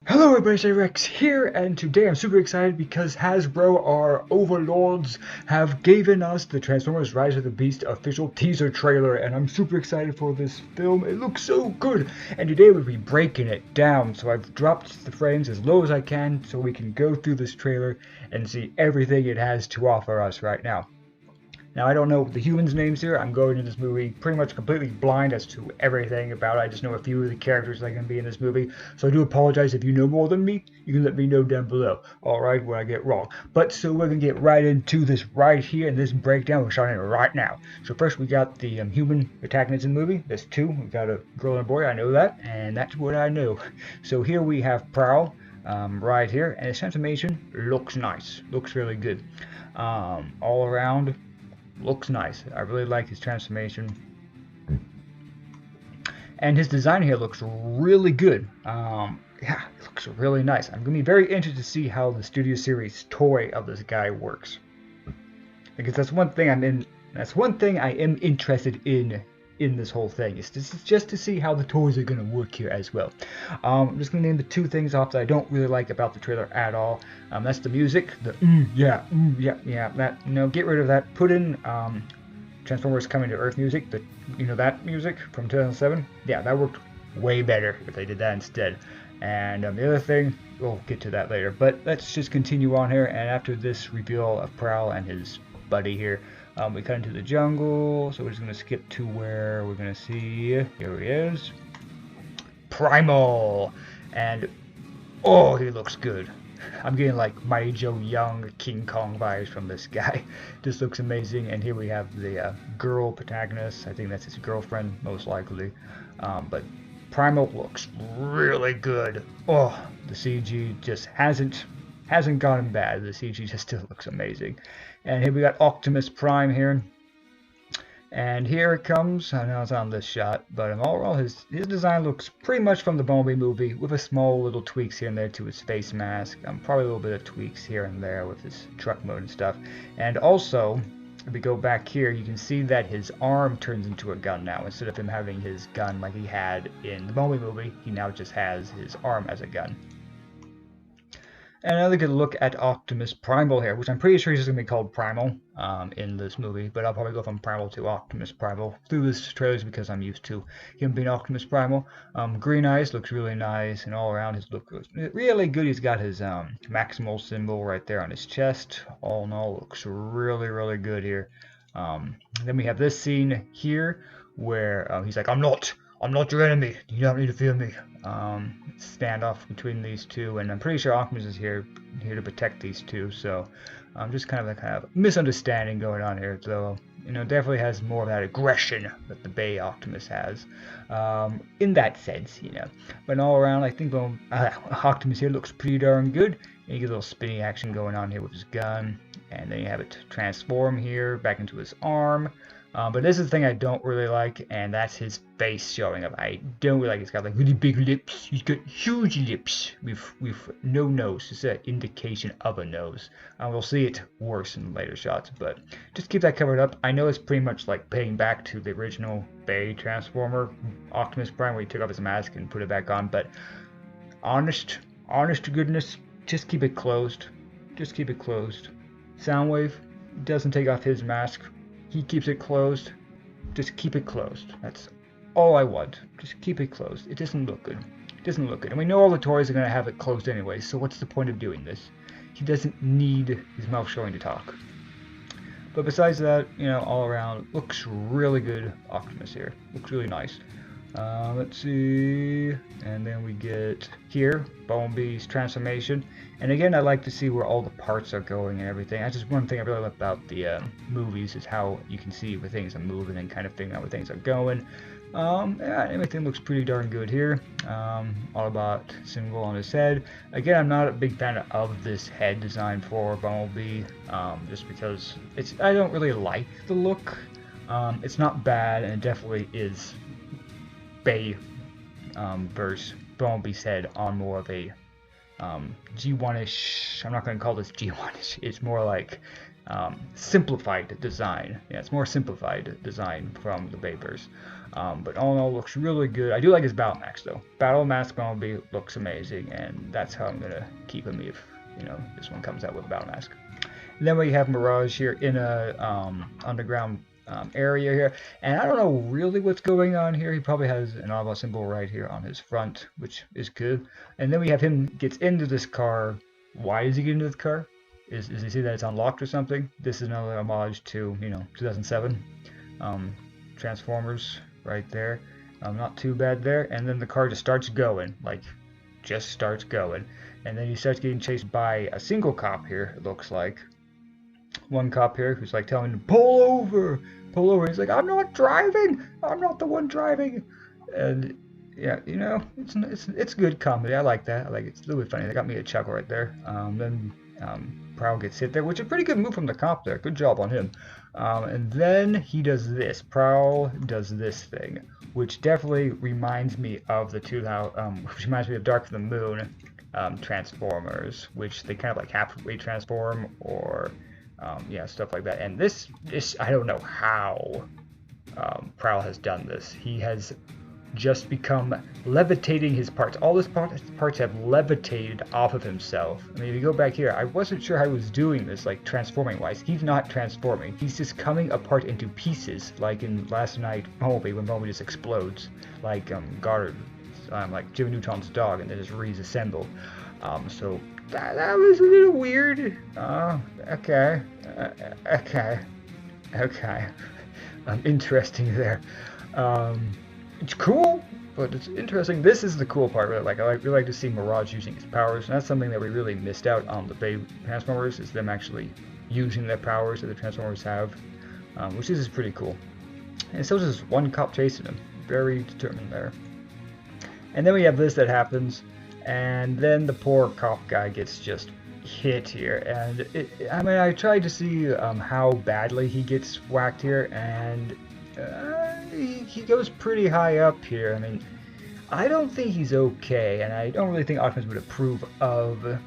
Hello everybody, Rex here, and today I'm super excited because Hasbro, our overlords, have given us the Transformers Rise of the Beast official teaser trailer, and I'm super excited for this film. It looks so good, and today we'll be breaking it down, so I've dropped the frames as low as I can so we can go through this trailer and see everything it has to offer us right now. Now, I don't know the humans' names here. I'm going into this movie pretty much completely blind as to everything about it. I just know a few of the characters that are going to be in this movie. So I do apologize if you know more than me. You can let me know down below, alright, when I get wrong. But so we're going to get right into this right here in this breakdown. We're starting it right now. So first we got the human protagonists in the movie. There's two. We got a girl and a boy. I know that. And that's what I know. So here we have Prowl. Right here, and his transformation looks nice, looks really good. All around, looks nice. I really like his transformation. And his design here looks really good. Yeah, it looks really nice. I'm going to be very interested to see how the Studio Series toy of this guy works. Because that's one thing I am interested in this whole thing. Is just to see how the toys are going to work here as well. I'm just going to name the two things off that I don't really like about the trailer at all. That's the music, the yeah, yeah. That get rid of that. Put in Transformers Coming to Earth music. That music from 2007. Yeah, that worked way better if they did that instead. And the other thing, we'll get to that later. But let's just continue on here. And after this reveal of Prowl and his buddy here, we cut into the jungle. So we're just going to skip to where we're going to see, here he is, Primal. And oh, he looks good. I'm getting like Mighty Joe Young, King Kong vibes from this guy. This looks amazing. And here we have the girl protagonist. I think that's his girlfriend, most likely. But Primal looks really good. Oh, the CG just hasn't gotten bad. The CG just still looks amazing. And here we got Optimus Prime here. And here it comes. I know it's on this shot, but overall his design looks pretty much from the Bumblebee movie, with a small little tweaks here and there to his face mask. Probably a little bit of tweaks here and there with his truck mode and stuff. And also, if we go back here, you can see that his arm turns into a gun now. Instead of him having his gun like he had in the Bumblebee movie, he now just has his arm as a gun. And another good look at Optimus Primal here, which I'm pretty sure he's going to be called Primal in this movie, but I'll probably go from Primal to Optimus Primal through this trailers because I'm used to him being Optimus Primal. Green Eyes looks really nice, and all around his look looks really good. He's got his Maximal symbol right there on his chest. All in all, looks really, really good here. Then we have this scene here where he's like, I'm not your enemy. You don't need to fear me. Standoff between these two, and I'm pretty sure Optimus is here to protect these two. So, just kind of a misunderstanding going on here. So, definitely has more of that aggression that the Bay Optimus has, in that sense, But all around, I think Optimus here looks pretty darn good. And you get a little spinning action going on here with his gun, and then you have it transform here back into his arm. But this is the thing I don't really like, and that's his face showing up. I don't really like it. He's got like really big lips. He's got huge lips with no nose. It's an indication of a nose. We'll see it worse in later shots, but just keep that covered up. I know it's pretty much like paying back to the original Bay Transformer Optimus Prime, where he took off his mask and put it back on. But honest to goodness, just keep it closed. Just keep it closed. Soundwave doesn't take off his mask. He keeps it closed. Just keep it closed. That's all I want. Just keep it closed. It doesn't look good. It doesn't look good. And we know all the toys are going to have it closed anyway, so what's the point of doing this? He doesn't need his mouth showing to talk. But besides that, all around, looks really good. Optimus here. Looks really nice. Let's see, and then we get here, Bumblebee's transformation. And again, I like to see where all the parts are going and everything. That's just one thing I really like about the movies, is how you can see where things are moving and kind of figuring out where things are going. Yeah, everything looks pretty darn good here. Autobot symbol on his head. Again, I'm not a big fan of this head design for Bumblebee, just because I don't really like the look. It's not bad, and it definitely is Bay versus Bumblebee's head on more of a G1-ish. I'm not going to call this G1-ish. It's more like simplified design. Yeah, it's more simplified design from the Vapors. But all in all, looks really good. I do like his Battle Mask though. Battle Mask Bumblebee looks amazing, and that's how I'm gonna keep him if this one comes out with a Battle Mask. And then we have Mirage here in a underground area here, and I don't know really what's going on here. He probably has an Autobot symbol right here on his front, which is good. And then we have him gets into this car. Why does he get into the car? Is he see that it's unlocked or something? This is another homage to 2007 Transformers right there. Not too bad there. And then the car just starts going, like just starts going, and then he starts getting chased by a single cop here. It looks like one cop here who's like telling him to pull over, pull over. He's like, I'm not driving. I'm not the one driving. And yeah, it's good comedy. I like that. I like it. It's a little bit funny. They got me a chuckle right there. Then Prowl gets hit there, which is a pretty good move from the cop there. Good job on him. And then he does this. Prowl does this thing, which definitely reminds me of the which reminds me of Dark of the Moon Transformers, which they kind of like halfway transform or yeah, stuff like that. And this I don't know how Prowl has done this. He has just become levitating his parts. All his parts have levitated off of himself. I mean, if you go back here, I wasn't sure how he was doing this, like transforming wise. He's not transforming. He's just coming apart into pieces, like in Last Night Bumblebee, when Bumblebee just explodes, like Goddard, like Jimmy Neutron's dog, and then just reassembled. So that was a little weird. Okay. Interesting there. It's cool, but it's interesting. This is the cool part. Really, I really like to see Mirage using his powers, and that's something that we really missed out on the Bay Transformers, is them actually using the powers that the Transformers have, which is pretty cool. And so just one cop chasing him, very determined there. And then we have this that happens, and then the poor cop guy gets just hit here. And I mean, I tried to see how badly he gets whacked here, and he goes pretty high up here. I mean, I don't think he's okay, and I don't really think Optimus would approve of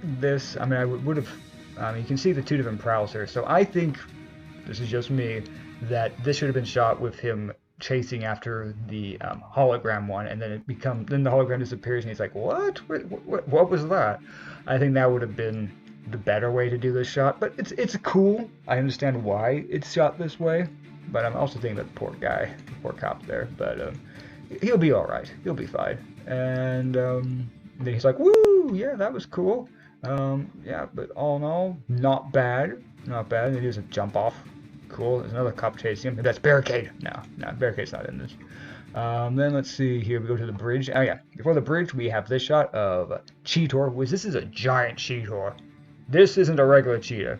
this. I mean, I would have. You can see the two different Prowls here, so I think, this is just me, that this should have been shot with him chasing after the hologram one, and then then the hologram disappears, and he's like, what was that? I think that would have been the better way to do this shot, but it's cool. I understand why it's shot this way, but I'm also thinking that the poor guy, the poor cop there, but he'll be all right. He'll be fine. And then he's like, woo, yeah, that was cool. Yeah, but all in all, not bad. Not bad. And he does a jump off. Cool. There's another cop chasing him. That's Barricade. No, Barricade's not in this. Then let's see here. We go to the bridge. Oh yeah, before the bridge, we have this shot of Cheetor, which this is a giant Cheetor. This isn't a regular cheetah.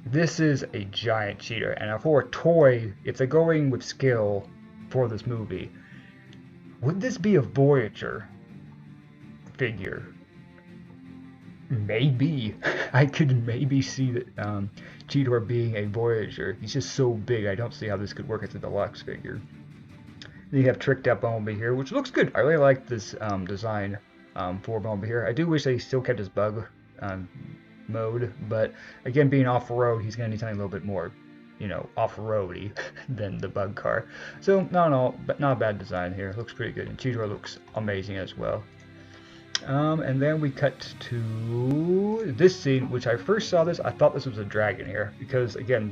This is a giant cheetah. And for a toy, if they're going with skill for this movie, would this be a Voyager figure? Maybe. I could maybe see that Cheetor being a Voyager. He's just so big, I don't see how this could work as a deluxe figure. Then you have Tricked Out Bumblebee here, which looks good. I really like this design for Bumblebee here. I do wish they still kept his bug mode, but again, being off-road, he's going to need something a little bit more, off-roady than the bug car. So, but not a bad design here. Looks pretty good, and Cheetor looks amazing as well. And then we cut to this scene, which I first saw this, I thought this was a dragon here, because again,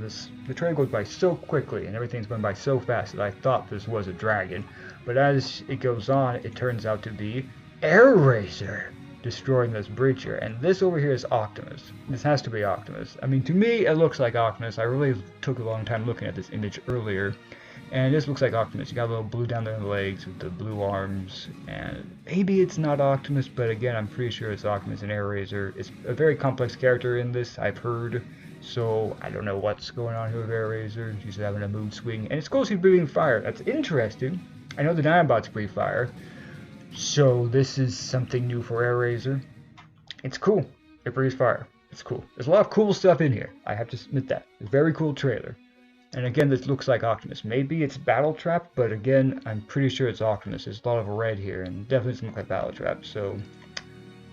the trailer goes by so quickly and everything's going by so fast that I thought this was a dragon. But as it goes on, it turns out to be Airazor destroying this bridge here. And this over here is Optimus. This has to be Optimus. I mean, to me, it looks like Optimus. I really took a long time looking at this image earlier. And this looks like Optimus. You got a little blue down their legs with the blue arms, and maybe it's not Optimus, but again, I'm pretty sure it's Optimus and Airazor. It's a very complex character in this, I've heard, so I don't know what's going on here with Airazor. She's having a mood swing, and it's supposed to be breathing fire. That's interesting. I know the Dinobots breathe fire, so this is something new for Airazor. It's cool. It breathes fire. It's cool. There's a lot of cool stuff in here. I have to admit that. It's a very cool trailer. And again, this looks like Optimus. Maybe it's Battletrap, but again, I'm pretty sure it's Optimus. There's a lot of red here, and definitely doesn't look like Battletrap. So,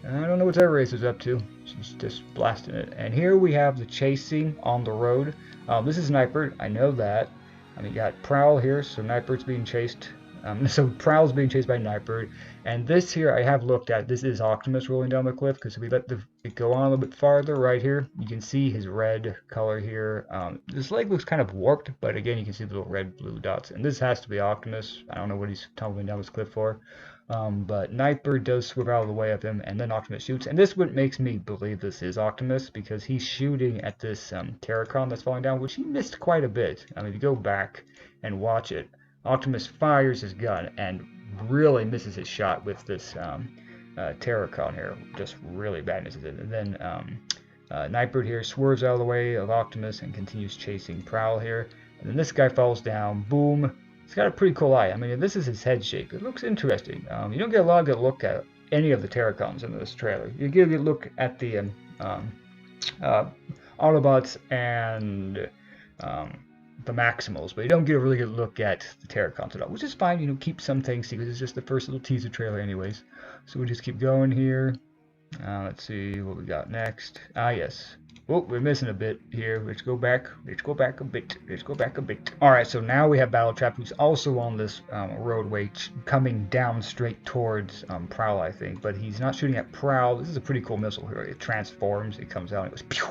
I don't know what Air Race is up to. She's just blasting it. And here we have the chasing on the road. This is Nightbird. I know that. You got Prowl here, so Nightbird's being chased. So Prowl's being chased by Nightbird. And this here I have looked at. This is Optimus rolling down the cliff, because if we let it go on a little bit farther right here, you can see his red color here. This leg looks kind of warped, but again, you can see the little red blue dots. And this has to be Optimus. I don't know what he's tumbling down this cliff for. But Nightbird does swerve out of the way of him, and then Optimus shoots. And this what makes me believe this is Optimus, because he's shooting at this Terracon that's falling down, which he missed quite a bit. I mean, if you go back and watch it, Optimus fires his gun and really misses his shot with this Terracon here. Just really bad misses it. And then Nightbird here swerves out of the way of Optimus and continues chasing Prowl here. And then this guy falls down. Boom. He's got a pretty cool eye. I mean, this is his head shape. It looks interesting. You don't get a lot of good look at any of the Terracons in this trailer. You get a good look at the Autobots and the Maximals, but you don't get a really good look at the Terracons at all, which is fine. You know, keep some things secret. It's just the first little teaser trailer anyways. So we'll just keep going here. Let's see what we got next. Yes. Oh, we're missing a bit here. Let's go back. Let's go back a bit. Let's go back a bit. Alright, so now we have Battletrap, who's also on this roadway, coming down straight towards Prowl, I think. But he's not shooting at Prowl. This is a pretty cool missile here. It transforms. It comes out and it goes pew!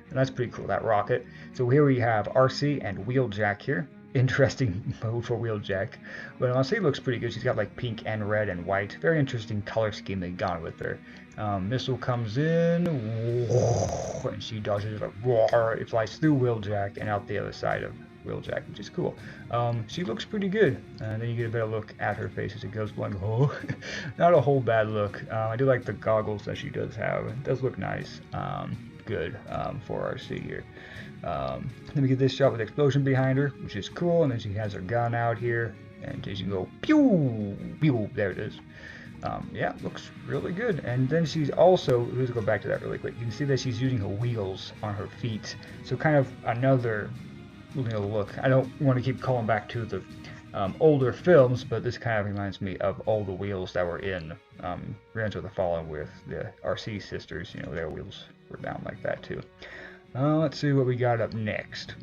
And that's pretty cool, that rocket. So here we have RC and Wheeljack here. Interesting mode for Wheeljack. But RC looks pretty good. She's got like pink and red and white. Very interesting color scheme they've gone with her. Missile comes in, and she dodges it. It flies through Wheeljack and out the other side of Wheeljack, which is cool. She looks pretty good. And then you get a better look at her face as it goes blank. Oh, not a whole bad look. I do like the goggles that she does have. It does look nice. Good for RC here. Then we get this shot with explosion behind her, which is cool, and then she has her gun out here, and she can go pew, pew, there it is. Yeah, looks really good. And then she's also, let's go back to that really quick. You can see that she's using her wheels on her feet, so kind of another look. I don't want to keep calling back to the older films, but this kind of reminds me of all the wheels that were in Revenge of the Fallen with the RC sisters. You know, their wheels were down like that too. Let's see what we got up next.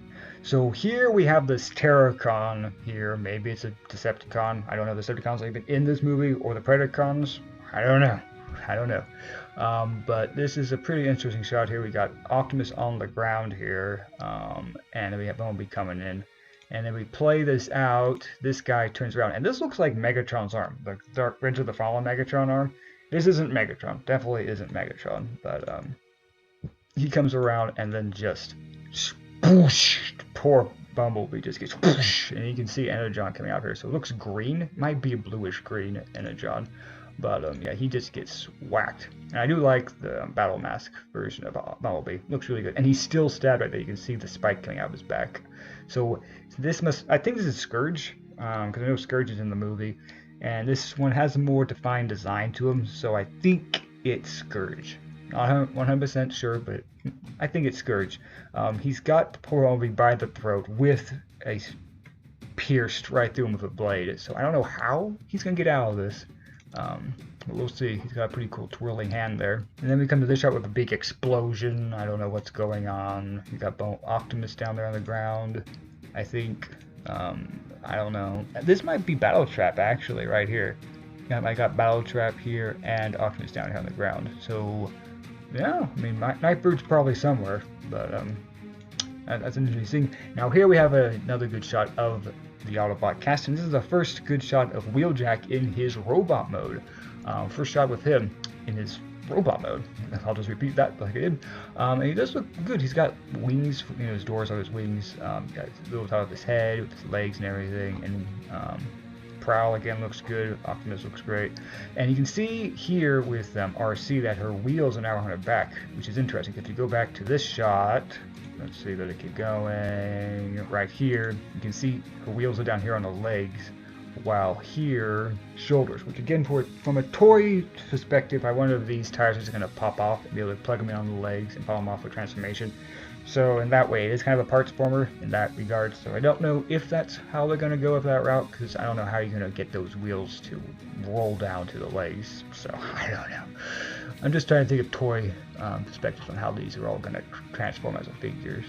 So here we have this Terracon here. Maybe it's a Decepticon. I don't know if the Decepticons are even in this movie, or the Predacons. I don't know. I don't know. But this is a pretty interesting shot here. We got Optimus on the ground here, and then we have Bumblebee coming in. And then we play this out. This guy turns around, and this looks like Megatron's arm, the Dark Revenge of the Fallen Megatron arm. This isn't Megatron. Definitely isn't Megatron. But he comes around and then just whoosh, poor Bumblebee just gets whoosh, and you can see Energon coming out here. So it looks green. It might be a bluish green Energon. But yeah, he just gets whacked. And I do like the Battle Mask version of Bumblebee. Looks really good. And he's still stabbed right there. You can see the spike coming out of his back. So this must, I think this is Scourge, because I know Scourge is in the movie. And this one has a more defined design to him. So I think it's Scourge. Not 100% sure, but I think it's Scourge. He's got poor Bumblebee by the throat with a pierced right through him with a blade. So I don't know how he's going to get out of this. But we'll see. He's got a pretty cool twirling hand there. And then we come to this shot with a big explosion. I don't know what's going on. You got Optimus down there on the ground, I think. I don't know. This might be Battletrap, actually, right here. Yeah, I got Battletrap here and Optimus down here on the ground. So, yeah, I mean, Nightbird's probably somewhere, but that's an interesting thing. Now here we have another good shot of the Autobot cast, and this is the first good shot of Wheeljack in his robot mode. First shot with him in his robot mode. I'll just repeat that like I did. And he does look good. He's got wings, you know, his doors are his wings. Got his little top of his head with his legs and everything. And Prowl again looks good. Optimus looks great. And you can see here with RC that her wheels are now on her back, which is interesting. If you go back to this shot, let's see, let it keep going. Right here, you can see her wheels are down here on the legs. while here, shoulders, which again, from a toy perspective, one of these tires is going to pop off and be able to plug them in on the legs and follow them off with transformation. So in that way, it is kind of a parts former in that regard. So I don't know if that's how they're going to go with that route, because I don't know how you're going to get those wheels to roll down to the legs. So I don't know. I'm just trying to think of toy perspectives on how these are all going to transform as a figures.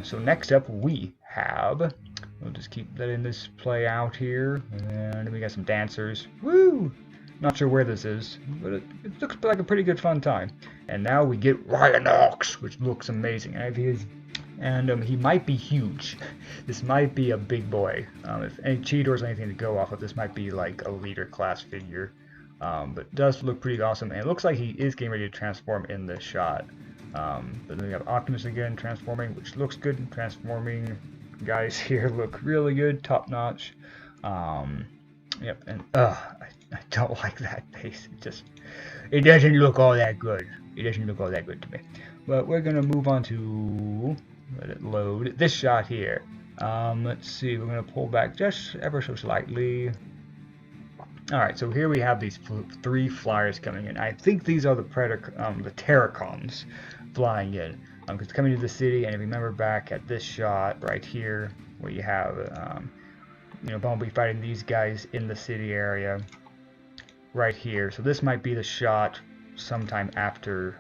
So next up we have, we'll just keep letting this play out here, and we got some dancers. Woo! Not sure where this is, but it looks like a pretty good fun time. And now we get Rhinox, which looks amazing. And he might be huge. This might be a big boy. If any Cheetos or anything to go off of, this might be like a leader class figure. But it does look pretty awesome, and it looks like he is getting ready to transform in this shot. But then we have Optimus again transforming, which looks good. Transforming guys here look really good, top notch. Yep, and I don't like that face. It doesn't look all that good. It doesn't look all that good to me. But we're gonna move on to, let it load, this shot here. Let's see, we're gonna pull back just ever so slightly. Alright, so here we have these three flyers coming in. I think these are the Terracons flying in. Because coming to the city, and if you remember back at this shot right here, where you have Bumblebee fighting these guys in the city area right here. So this might be the shot sometime after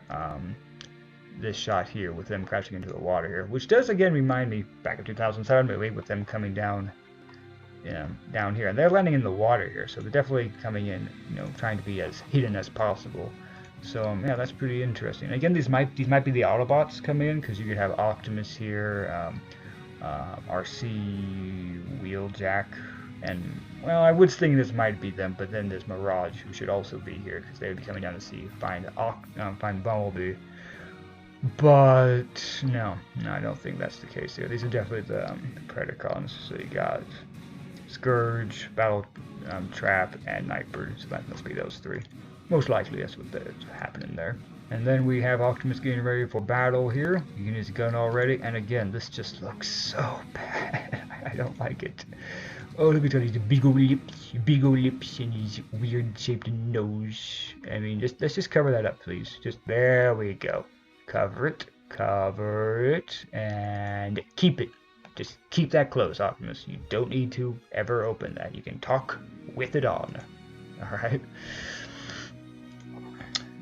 this shot here with them crashing into the water here, which does again remind me back in 2007 movie with them coming down down here, and they're landing in the water here, so they're definitely coming in, trying to be as hidden as possible. So yeah, that's pretty interesting. Again, these might be the Autobots coming in, because you could have Optimus here, RC, Wheeljack, and well, I was thinking this might be them, but then there's Mirage, who should also be here, because they would be coming down to see find Bumblebee. But no, I don't think that's the case here. These are definitely the Predacons. So you got Scourge, Battle Trap, and Nightbird. So that must be those three. Most likely that's what's happening there. And then we have Optimus getting ready for battle here. You can use a gun already. And again, this just looks so bad. I don't like it. Oh, look at all these big old lips, and his weird shaped nose. I mean, let's just cover that up, please. There we go. Cover it, and keep it. Just keep that closed, Optimus. You don't need to ever open that. You can talk with it on. Alright?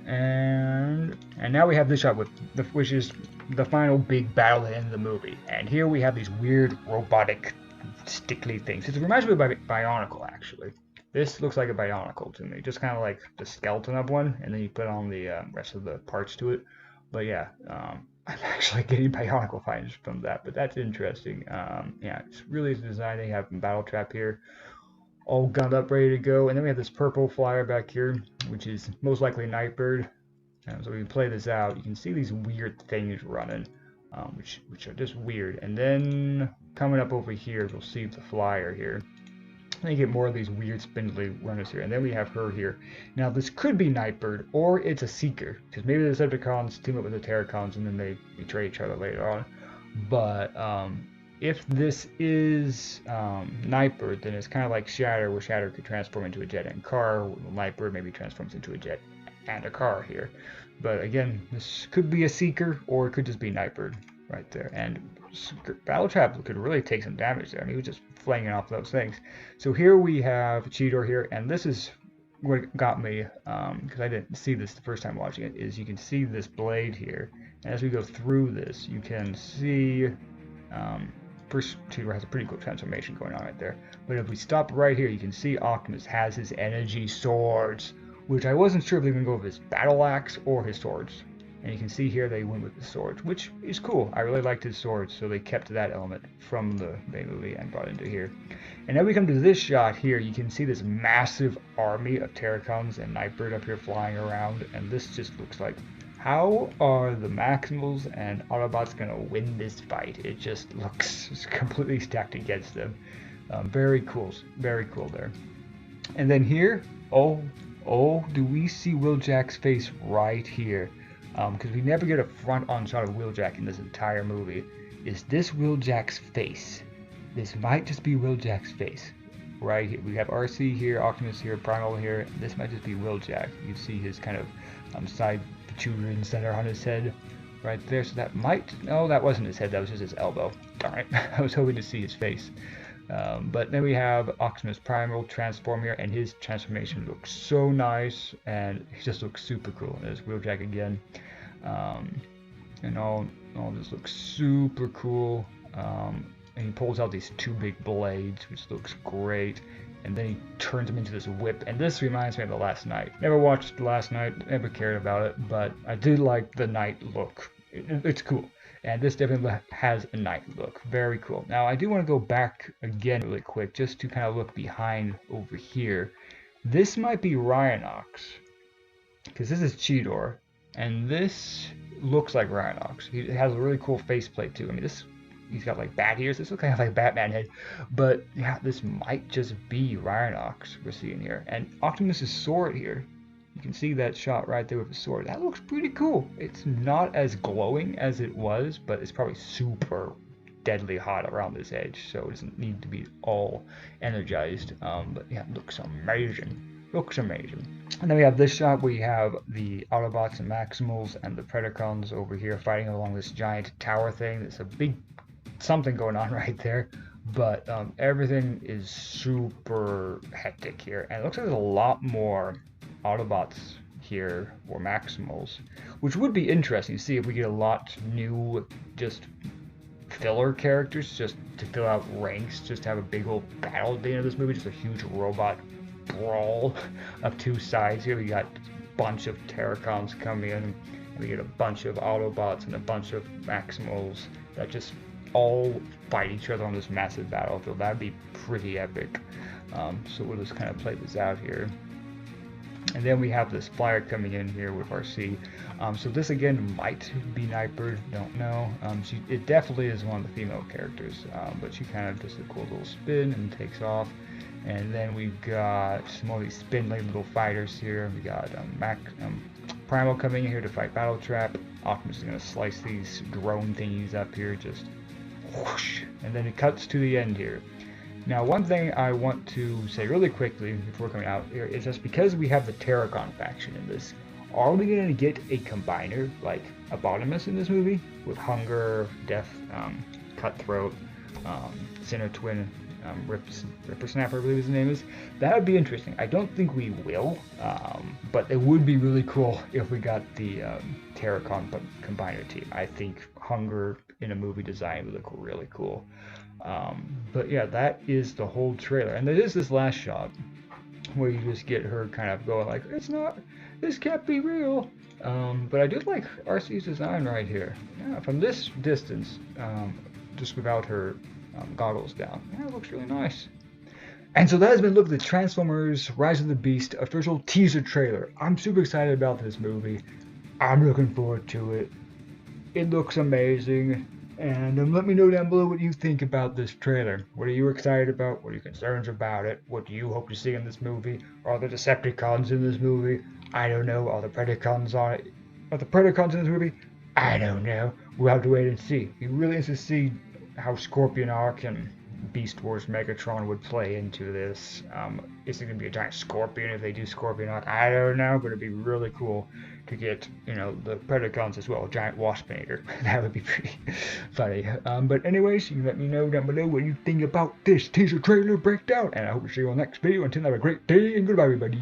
And now we have this shot, which is the final big battle at the end of the movie. And here we have these weird robotic stickly things. It reminds me of Bionicle, actually. This looks like a Bionicle to me. Just kind of like the skeleton of one, and then you put on the rest of the parts to it. But yeah, I'm actually getting Bionicle finds from that, but that's interesting. Yeah, it's really the design they have from Battle Trap here. All gunned up, ready to go. And then we have this purple flyer back here, which is most likely Nightbird. So we play this out. You can see these weird things running, which are just weird. And then coming up over here, we'll see the flyer here. And you get more of these weird spindly runners here. And then we have her here. Now this could be Nightbird, or it's a Seeker, because maybe the Decepticons team up with the Terracons and then they betray each other later on. But if this is Nightbird, then it's kind of like Shatter, where Shatter could transform into a jet and car. Nightbird maybe transforms into a jet and a car here. But again, this could be a Seeker, or it could just be Nightbird right there. And Battle Trap could really take some damage there. I mean, he was just flinging off those things. So here we have Cheetor here, and this is what got me, because I didn't see this the first time watching it, is you can see this blade here. And as we go through this, you can see first Cheetor has a pretty cool transformation going on right there. But if we stop right here, you can see Optimus has his energy swords, which I wasn't sure if they were going to go with his battle axe or his swords. And you can see here they went with the swords, which is cool. I really liked his swords, so they kept that element from the main movie and brought into here. And now we come to this shot here. You can see this massive army of Terracons and Nightbird up here flying around, and this just looks like, how are the Maximals and Autobots going to win this fight? It just looks completely stacked against them. Very cool there. And then here, oh, do we see Wheeljack's face right here? Because we never get a front-on shot of Wheeljack in this entire movie. Is this Wheeljack's face? This might just be Wheeljack's face. right here. We have RC here, Optimus here, Primal here. This might just be Wheeljack. You see his kind of side protrusions that are on his head right there. So that might, no, that wasn't his head. That was just his elbow. Darn it. I was hoping to see his face. But then we have Optimus Primal transform here, and his transformation looks so nice, and he just looks super cool. There's Wheeljack again, and all this looks super cool. And he pulls out these two big blades, which looks great. And then he turns them into this whip, and this reminds me of The Last Knight. Never watched The Last Knight, never cared about it, but I do like the Knight look. It's cool. And this definitely has a Knight look. Very cool. Now, I do want to go back again really quick, just to kind of look behind over here. This might be Rhinox, because this is Cheetor, and this looks like Rhinox. He has a really cool faceplate too. I mean, he's got like bat ears. This looks kind of like Batman head, but yeah, this might just be Rhinox we're seeing here. And Optimus's sword here, you can see that shot right there with the sword. That looks pretty cool. It's not as glowing as it was, but it's probably super deadly hot around this edge, so it doesn't need to be all energized. But yeah, it looks amazing. Looks amazing. And then we have this shot where you have the Autobots and Maximals and the Predacons over here fighting along this giant tower thing. There's a big something going on right there, but everything is super hectic here, and it looks like there's a lot more Autobots here, or Maximals, which would be interesting to see if we get a lot new just filler characters just to fill out ranks, just to have a big old battle at the end of this movie, just a huge robot brawl of two sides here. We got a bunch of Terracons coming in, and we get a bunch of Autobots and a bunch of Maximals that just all fight each other on this massive battlefield. That'd be pretty epic. So we'll just kind of play this out here. And then we have this flyer coming in here with RC. So this again might be Nightbird, don't know. It definitely is one of the female characters, but she kind of does a cool little spin and takes off. And then we've got some of these spindly little fighters here. We got Primal coming in here to fight Battletrap. Optimus is going to slice these drone thingies up here, just whoosh, and then it cuts to the end here. Now, one thing I want to say really quickly before coming out here is just because we have the Terracon faction in this, are we going to get a combiner like Abominus in this movie with Hunger, Death, Cutthroat, Sinner Twin, Ripper Snapper, I believe his name is? That would be interesting. I don't think we will, but it would be really cool if we got the Terracon combiner team. I think Hunger in a movie design would look really cool. But yeah, that is the whole trailer. And there is this last shot where you just get her kind of going like, this can't be real. But I do like RC's design right here. Yeah, from this distance, just without her goggles down. Yeah, it looks really nice. And so that has been a look at the Transformers Rise of the Beast official teaser trailer. I'm super excited about this movie. I'm looking forward to it. It looks amazing. And let me know down below what you think about this trailer. What are you excited about? What are your concerns about it? What do you hope to see in this movie? Are the Decepticons in this movie? I don't know. Are the Predacons on it? Are the Predacons in this movie? I don't know. We'll have to wait and see. Be really interested to see how Scorpion Arc and Beast Wars Megatron would play into this. Is it going to be a giant scorpion if they do Scorpion Arc? I don't know, but it'd be really cool to get, the Predacons as well, giant Waspinator. That would be pretty funny. But anyways, you can let me know down below what you think about this teaser trailer breakdown, and I hope to see you on the next video. Until then, have a great day, and goodbye, everybody.